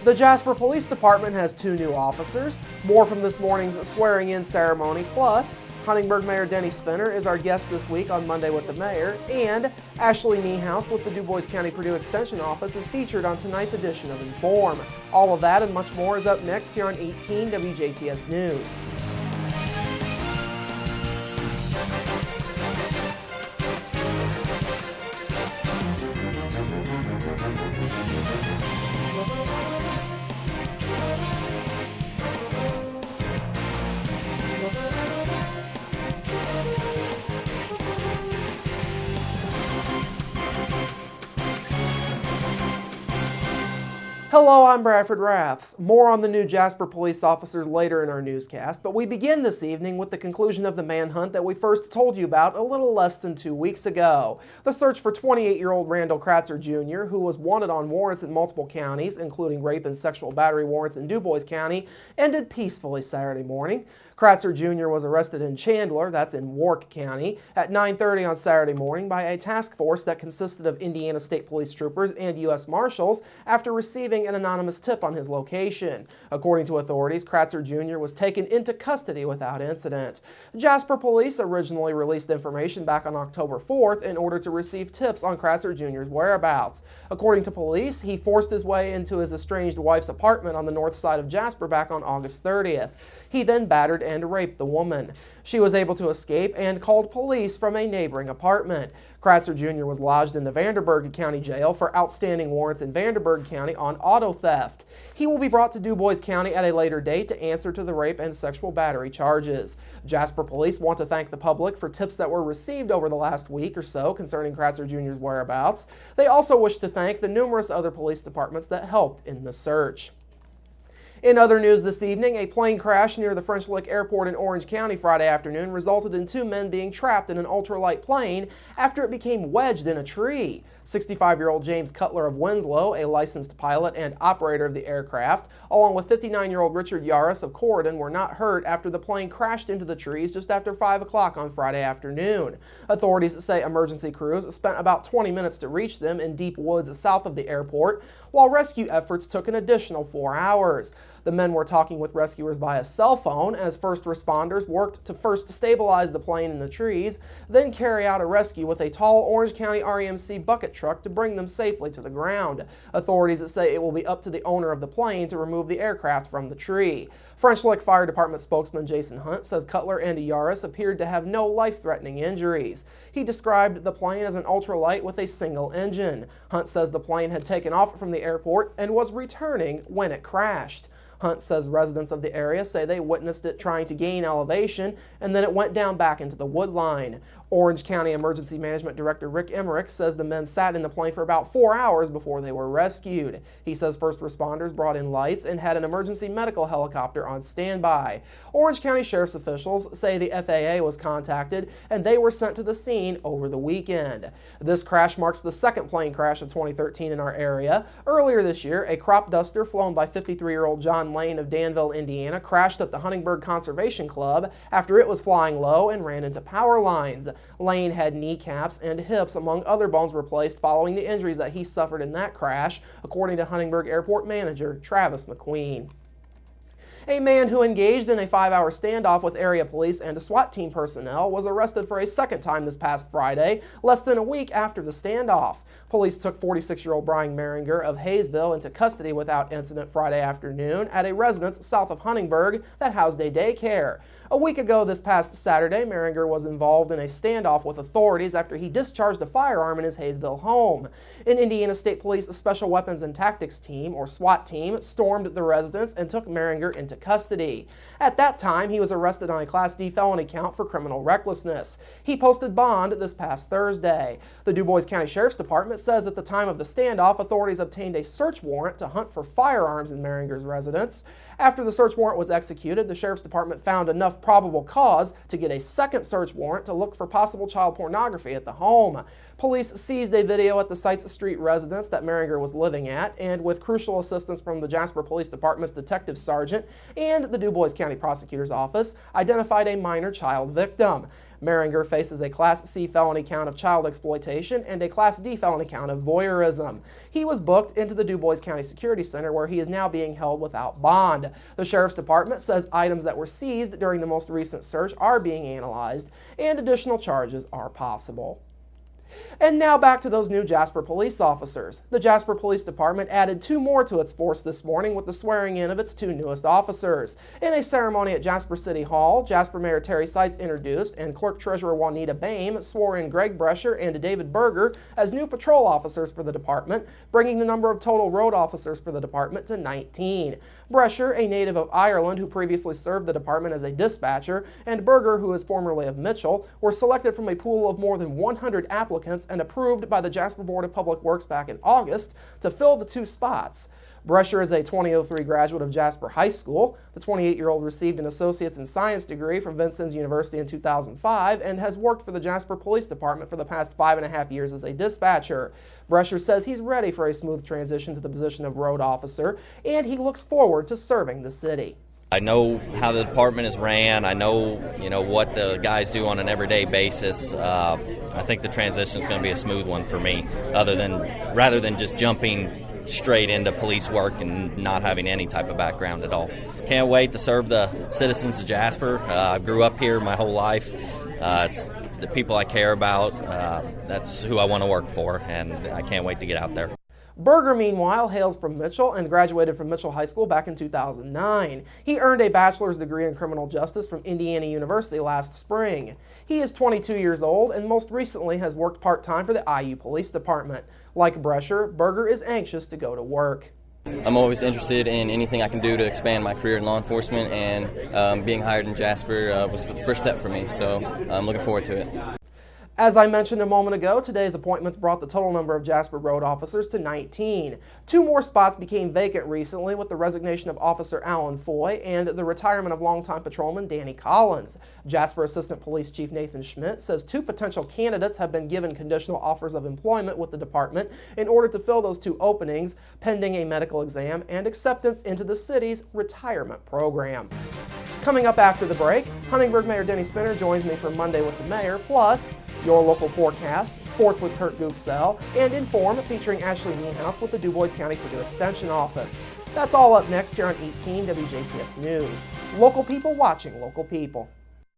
The Jasper Police Department has 2 new officers. More from this morning's swearing-in ceremony. Plus, Huntingburg Mayor Denny Spinner is our guest this week on Monday with the Mayor. And Ashley Niehaus with the Du Bois County Purdue Extension Office is featured on tonight's edition of Inform. All of that and much more is up next here on 18 WJTS News. Hello, I'm Bradford Raths. More on the new Jasper police officers later in our newscast, but we begin this evening with the conclusion of the manhunt that we first told you about a little less than 2 weeks ago. The search for 28-year-old Randall Kratzer Jr., who was wanted on warrants in multiple counties, including rape and sexual battery warrants in Du Bois County, ended peacefully Saturday morning. Kratzer Jr. was arrested in Chandler, that's in Wark County, at 9:30 on Saturday morning by a task force that consisted of Indiana State Police troopers and U.S. Marshals after receiving an anonymous tip on his location. According to authorities, Kratzer Jr. was taken into custody without incident. Jasper Police originally released information back on October 4th in order to receive tips on Kratzer Jr.'s whereabouts. According to police, he forced his way into his estranged wife's apartment on the north side of Jasper back on August 30th. He then battered and raped the woman. She was able to escape and called police from a neighboring apartment. Kratzer Jr. was lodged in the Vanderburgh County Jail for outstanding warrants in Vanderburgh County on auto theft. He will be brought to Du Bois County at a later date to answer to the rape and sexual battery charges. Jasper Police want to thank the public for tips that were received over the last week or so concerning Kratzer Jr.'s whereabouts. They also wish to thank the numerous other police departments that helped in the search. In other news this evening, a plane crash near the French Lick Airport in Orange County Friday afternoon resulted in 2 men being trapped in an ultralight plane after it became wedged in a tree. 65-year-old James Cutler of Winslow, a licensed pilot and operator of the aircraft, along with 59-year-old Richard Yaris of Corydon, were not hurt after the plane crashed into the trees just after 5 o'clock on Friday afternoon. Authorities say emergency crews spent about 20 minutes to reach them in deep woods south of the airport, while rescue efforts took an additional 4 hours. The men were talking with rescuers via cell phone as first responders worked to first stabilize the plane in the trees, then carry out a rescue with a tall Orange County REMC bucket truck to bring them safely to the ground. Authorities say it will be up to the owner of the plane to remove the aircraft from the tree. French Lick Fire Department spokesman Jason Hunt says Cutler and Yaris appeared to have no life-threatening injuries. He described the plane as an ultralight with a single engine. Hunt says the plane had taken off from the airport and was returning when it crashed. Hunt says residents of the area say they witnessed it trying to gain elevation and then it went down back into the wood line. Orange County Emergency Management Director Rick Emmerich says the men sat in the plane for about 4 hours before they were rescued. He says first responders brought in lights and had an emergency medical helicopter on standby. Orange County Sheriff's officials say the FAA was contacted and they were sent to the scene over the weekend. This crash marks the second plane crash of 2013 in our area. Earlier this year, a crop duster flown by 53-year-old John Lane of Danville, Indiana, crashed at the Huntingburg Conservation Club after it was flying low and ran into power lines. Lane had kneecaps and hips, among other bones, replaced following the injuries that he suffered in that crash, according to Huntingburg Airport manager Travis McQueen. A man who engaged in a 5-hour standoff with area police and SWAT team personnel was arrested for a second time this past Friday, less than a week after the standoff. Police took 46-year-old Brian Maringer of Hayesville into custody without incident Friday afternoon at a residence south of Huntingburg that housed a daycare. A week ago this past Saturday, Maringer was involved in a standoff with authorities after he discharged a firearm in his Hayesville home. An Indiana State Police Special Weapons and Tactics Team, or SWAT team, stormed the residence and took Maringer into custody. At that time, he was arrested on a Class D felony count for criminal recklessness. He posted bond this past Thursday. The Du Bois County Sheriff's Department says at the time of the standoff, authorities obtained a search warrant to hunt for firearms in Maringer's residence. After the search warrant was executed, the Sheriff's Department found enough probable cause to get a second search warrant to look for possible child pornography at the home. Police seized a video at the site's street residence that Maringer was living at, and with crucial assistance from the Jasper Police Department's Detective Sergeant and the Dubois County Prosecutor's Office, identified a minor child victim. Maringer faces a Class C felony count of child exploitation and a Class D felony count of voyeurism. He was booked into the Dubois County Security Center, where he is now being held without bond. The Sheriff's Department says items that were seized during the most recent search are being analyzed and additional charges are possible. And now back to those new Jasper police officers. The Jasper Police Department added 2 more to its force this morning with the swearing in of its 2 newest officers. In a ceremony at Jasper City Hall, Jasper Mayor Terry Seitz introduced and Clerk Treasurer Juanita Boehm swore in Greg Brescher and David Berger as new patrol officers for the department, bringing the number of total road officers for the department to 19. Brescher, a native of Ireland who previously served the department as a dispatcher, and Berger, who is formerly of Mitchell, were selected from a pool of more than 100 applicants and approved by the Jasper Board of Public Works back in August to fill the 2 spots. Brescher is a 2003 graduate of Jasper High School. The 28-year-old received an Associate's in Science degree from Vincennes University in 2005 and has worked for the Jasper Police Department for the past 5.5 years as a dispatcher. Brescher says he's ready for a smooth transition to the position of road officer, and he looks forward to serving the city. I know how the department is ran. I know, what the guys do on an everyday basis. I think the transition is going to be a smooth one for me, rather than just jumping straight into police work and not having any type of background at all. Can't wait to serve the citizens of Jasper. I grew up here my whole life. It's the people I care about. That's who I want to work for, and I can't wait to get out there. Berger, meanwhile, hails from Mitchell and graduated from Mitchell High School back in 2009. He earned a bachelor's degree in criminal justice from Indiana University last spring. He is 22 years old and most recently has worked part-time for the IU Police Department. Like Brescher, Berger is anxious to go to work. I'm always interested in anything I can do to expand my career in law enforcement, and being hired in Jasper was the first step for me, so I'm looking forward to it. As I mentioned a moment ago, today's appointments brought the total number of Jasper road officers to 19. 2 more spots became vacant recently with the resignation of Officer Alan Foy and the retirement of longtime patrolman Danny Collins. Jasper Assistant Police Chief Nathan Schmidt says 2 potential candidates have been given conditional offers of employment with the department in order to fill those 2 openings, pending a medical exam and acceptance into the city's retirement program. Coming up after the break, Huntingburg Mayor Denny Spinner joins me for Monday with the Mayor, plus your local forecast, sports with Kurt Gooksell, and Inform featuring Ashley Niehaus with the Dubois County Purdue Extension Office. That's all up next here on 18 WJTS News. Local people watching local people.